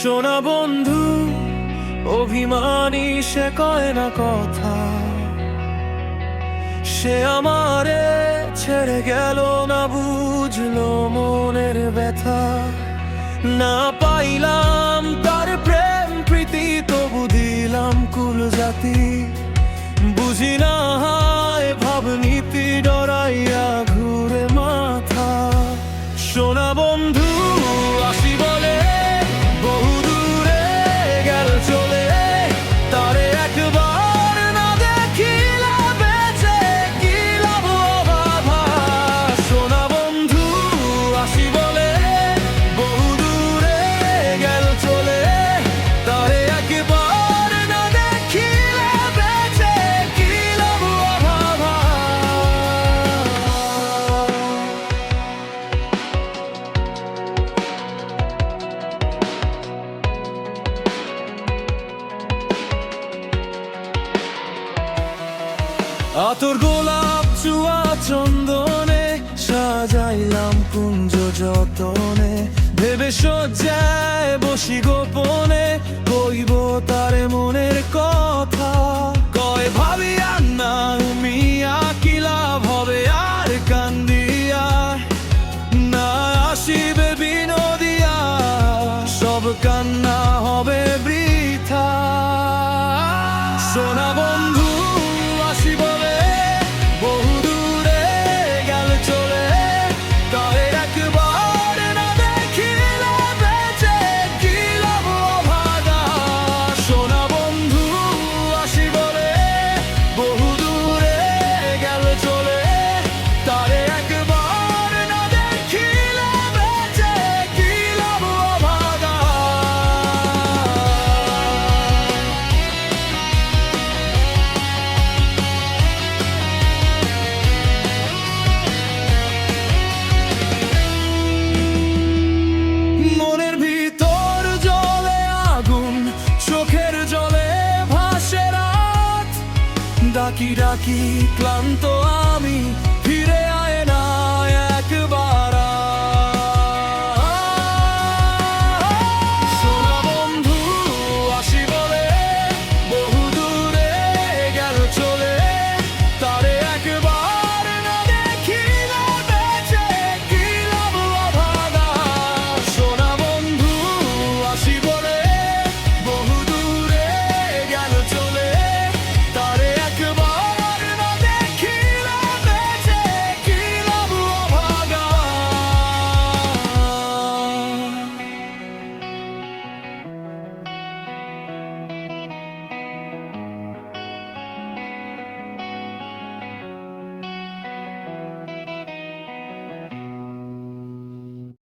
শোনা বন্ধু, অভিমানী সে কয় না কথা। সে আমারে ছেড়ে গেল না, বুঝলো মনের ব্যথা। না পাইলাম তার প্রেম প্রীতি, তবু দিলাম কুল জাতি। বুঝি না হায় ভাবনীতি, ডরাইয়া ঘুরে মাথা। শোনা বন্ধু, আসি বলে বহু দূরে গেল চলে। তারে একবার না দেখিলা বেঁচে কি লাভ বাবা। শোনা বন্ধু, আসি বলে বহু দূরে গেল চলে। তারে একবার না দেখিলা বেঁচে কি লাভ বাবা। আতর গোলাপ চুয়া চন্দনে সাজাইলাম কুঞ্জ যতনে। ভেবে সজ্জায় বসি গোপনে, কইব তারে মনের কথা। কয় ভাবিয়া না মিয়া, কি লাভ হবে আর কান্দিয়া। না আসিবে বিনোদিয়া, সব কান্না হবে বৃথা। শোনা বন্ধু, আসি বলে বহু দূরে গেল চলে। তারে একবার না দেখিলে বেঁচে কি লাভ ভাগা। শোনা বন্ধু, আসি বলে বহু দূরে গেল চলে। তারে একবার না দেখিলে বেঁচে কি লাভ ভাগা। মনের ভিতর জ্বলে আগুন, চোখের জলে ভাসে রাত। ডাকি ডাকি ক্লান্ত আমি,